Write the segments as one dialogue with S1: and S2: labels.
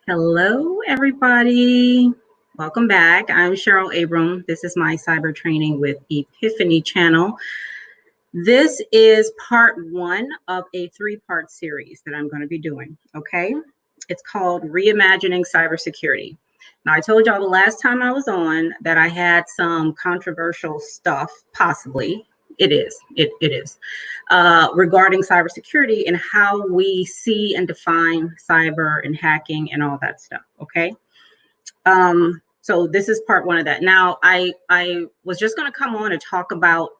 S1: Hello, everybody. Welcome back. I'm Cheryl Abram. This is my cyber training with Epiphany channel. This is part one of a three-part series that I'm going to be doing. Okay. It's called Reimagining Cybersecurity. Now, I told y'all the last time I was on that I had some controversial stuff, possibly. It is regarding cybersecurity and how we see and define cyber and hacking and all that stuff. Okay. So this is part one of that. Now, I was just going to come on and talk about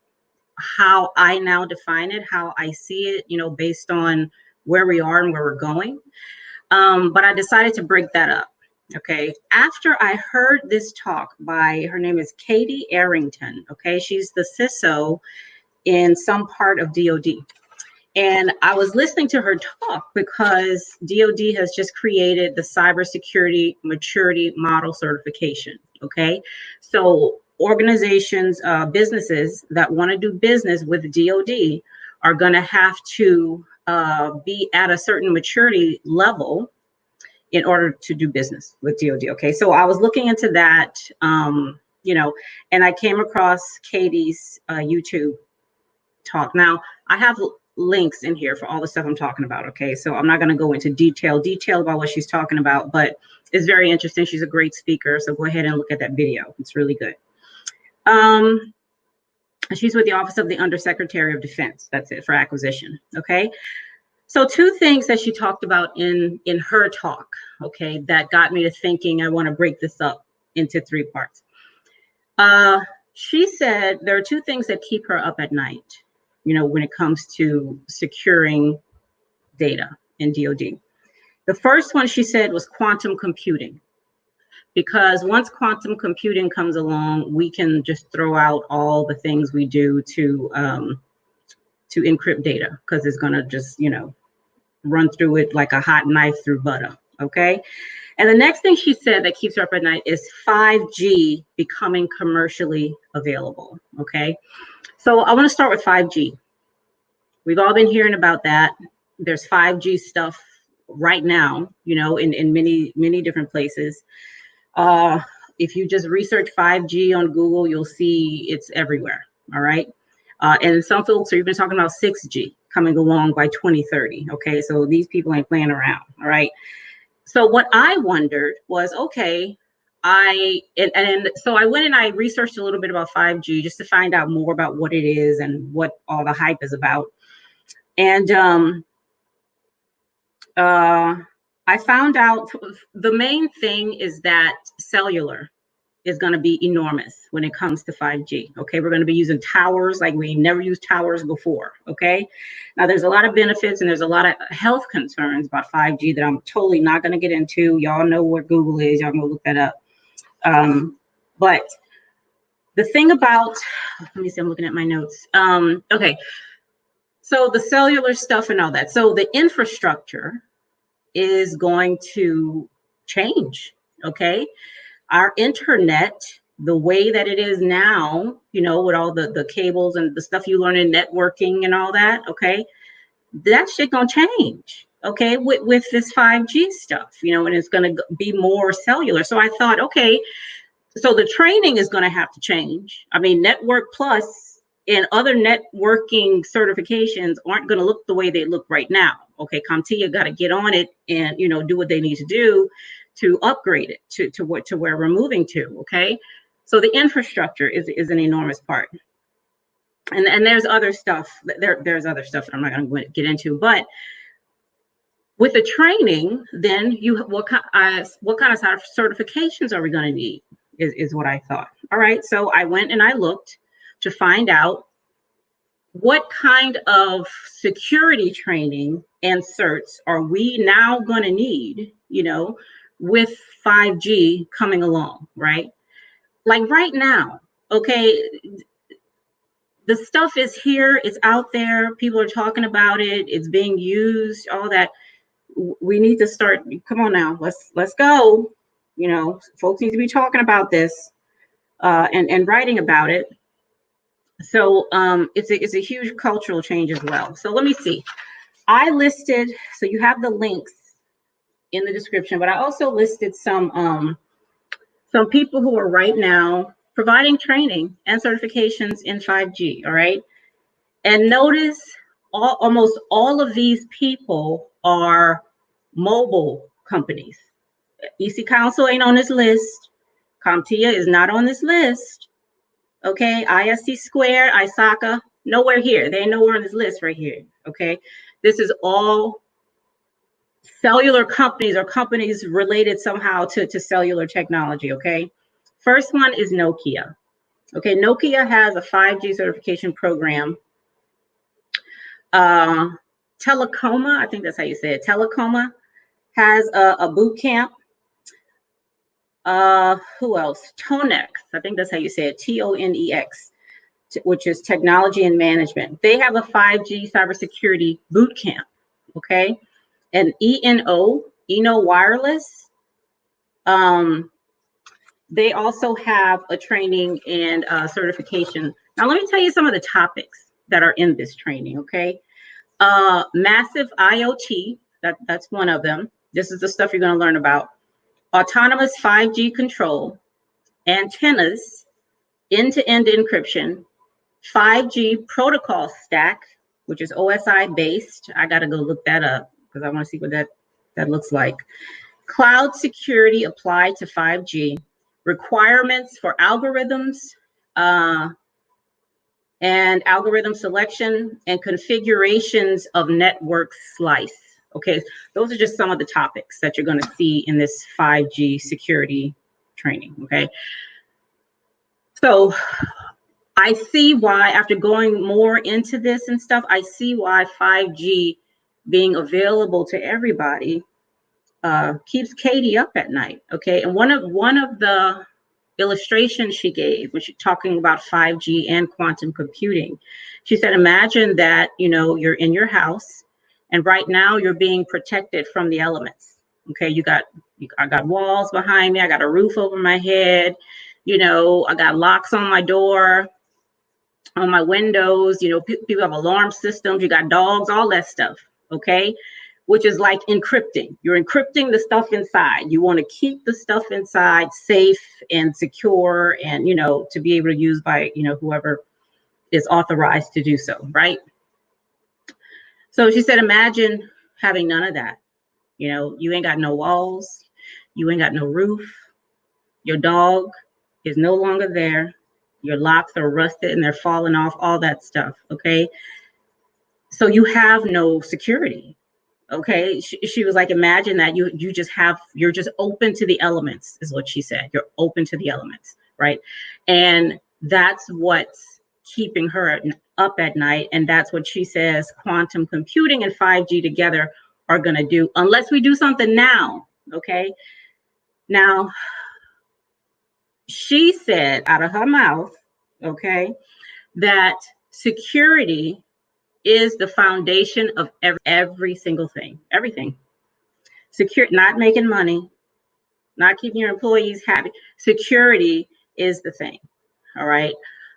S1: how I now define it, how I see it, based on where we are and where we're going. But I decided to break that up. Okay. After I heard this talk by, her name is Katie Arrington. Okay. She's the CISO in some part of DoD. And I was listening to her talk because DoD has just created the Cybersecurity Maturity Model Certification. Okay. So organizations, businesses that want to do business with DoD are going to have to be at a certain maturity level in order to do business with DoD. Okay. So I was looking into that, and I came across Katie's YouTube talk. Now, I have links in here for all the stuff I'm talking about. Okay. So I'm not going to go into detail about what she's talking about, but it's very interesting. She's a great speaker. So go ahead and look at that video. It's really good. She's with the Office of the Undersecretary of Defense. That's it, for acquisition. Okay. So two things that she talked about in her talk, okay, that got me to thinking I want to break this up into three parts. She said there are two things that keep her up at night, when it comes to securing data in DoD. The first one, she said, was quantum computing. Because once quantum computing comes along, we can just throw out all the things we do to encrypt data, because it's going to just, run through it like a hot knife through butter. Okay. And the next thing she said that keeps her up at night is 5G becoming commercially available. Okay. So I want to start with 5G. We've all been hearing about that. There's 5G stuff right now, in many, many different places. If you just research 5G on Google, you'll see it's everywhere. All right. And some folks are even talking about 6G coming along by 2030. Okay. So these people ain't playing around. All right. So what I wondered was, okay, so I went and I researched a little bit about 5G just to find out more about what it is and what all the hype is about. And I found out the main thing is that cellular is going to be enormous when it comes to 5G. Okay, we're going to be using towers like we never used towers before. Okay, now there's a lot of benefits and there's a lot of health concerns about 5G that I'm totally not going to get into. Y'all know what Google is. Y'all go look that up. But the thing about, let me see, I'm looking at my notes. Okay, so the cellular stuff and all that. So the infrastructure is going to change. Okay. Our internet, the way that it is now, with all the cables and the stuff you learn in networking and all that, okay, that shit gonna change, okay, with this 5G stuff, and it's gonna be more cellular. So I thought, okay, so the training is gonna have to change. I mean, Network Plus and other networking certifications aren't gonna look the way they look right now. Okay, CompTIA got to get on it and, do what they need to do to upgrade it to where we're moving to. Okay, so the infrastructure is an enormous part, and there's other stuff. There's other stuff that I'm not going to get into, but with the training, then what kind of certifications are we going to need is what I thought. All right, so I went and I looked to find out what kind of security training and certs are we now going to need, with 5G coming along, right? Like right now, okay, the stuff is here, it's out there, people are talking about it, it's being used, all that. We need to start, come on now, let's go. Folks need to be talking about this and writing about it. So it's a huge cultural change as well. So let me see. I listed, so you have the links in the description, but I also listed some people who are right now providing training and certifications in 5G, all right? And notice almost all of these people are mobile companies. EC Council ain't on this list. CompTIA is not on this list. Okay, ISC Squared, ISACA, nowhere here. They ain't nowhere on this list right here. Okay, this is all cellular companies or companies related somehow to cellular technology. Okay, first one is Nokia. Okay, Nokia has a 5G certification program. Telecoma, I think that's how you say it. Telecoma has a boot camp. Who else? Tonex, I think that's how you say it. TONEX, which is technology and management. They have a 5G cybersecurity boot camp. Okay, and ENO Wireless. They also have a training and certification. Now, let me tell you some of the topics that are in this training. Okay. Massive IoT, that's one of them. This is the stuff you're going to learn about. Autonomous 5G control, antennas, end-to-end encryption, 5G protocol stack, which is OSI based. I got to go look that up because I want to see what that looks like. Cloud security applied to 5G, requirements for algorithms, and algorithm selection and configurations of network slice. Okay, those are just some of the topics that you're going to see in this 5G security training. Okay, so I see why, after going more into this and stuff, I see why 5G being available to everybody keeps Katie up at night. Okay, and one of the illustration she gave when she's talking about 5G and quantum computing, she said, imagine that, you're in your house and right now you're being protected from the elements. Okay, I got walls behind me, I got a roof over my head, I got locks on my door, on my windows, people have alarm systems, you got dogs, all that stuff. Okay, which is like encrypting. You're encrypting the stuff inside. You want to keep the stuff inside safe and secure and, to be able to use by, whoever is authorized to do so, right? So she said, imagine having none of that. You ain't got no walls. You ain't got no roof. Your dog is no longer there. Your locks are rusted and they're falling off, all that stuff, okay? So you have no security. Okay, she was like, imagine that you're just open to the elements, is what she said. You're open to the elements, right? And that's what's keeping her up at night. And that's what she says quantum computing and 5G together are going to do, unless we do something now. Okay, now she said out of her mouth, okay, that security is the foundation of every single thing, everything. Secure, not making money, not keeping your employees happy. Security is the thing. All right.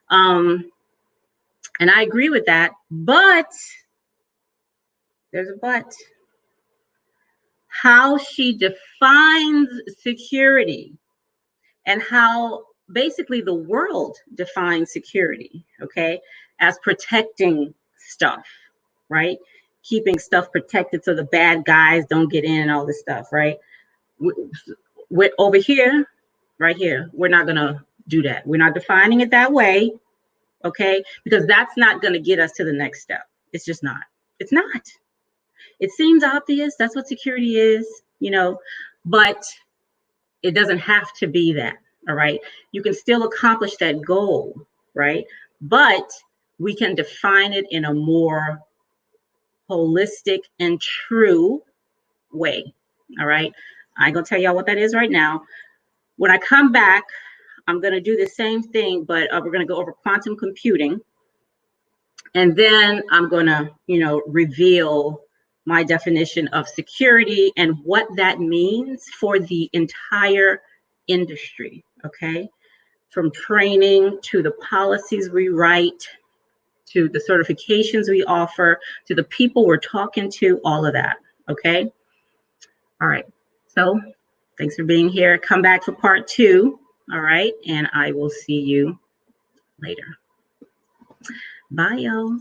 S1: And I agree with that, but there's a but. How she defines security and how basically the world defines security, okay, as protecting stuff, right? Keeping stuff protected so the bad guys don't get in and all this stuff, right? We're over here, right here, we're not gonna do that. We're not defining it that way, okay? Because that's not gonna get us to the next step. It's just not. It's not. It seems obvious, that's what security is, but it doesn't have to be that, all right? You can still accomplish that goal, right? But we can define it in a more holistic and true way, all right? I ain't gonna tell y'all what that is right now. When I come back, I'm gonna do the same thing, but we're gonna go over quantum computing. And then I'm gonna, reveal my definition of security and what that means for the entire industry, okay? From training to the policies we write, to the certifications we offer, to the people we're talking to, all of that, okay? All right, So thanks for being here. Come back for part 2. All right. And I will see you later. Bye, y'all.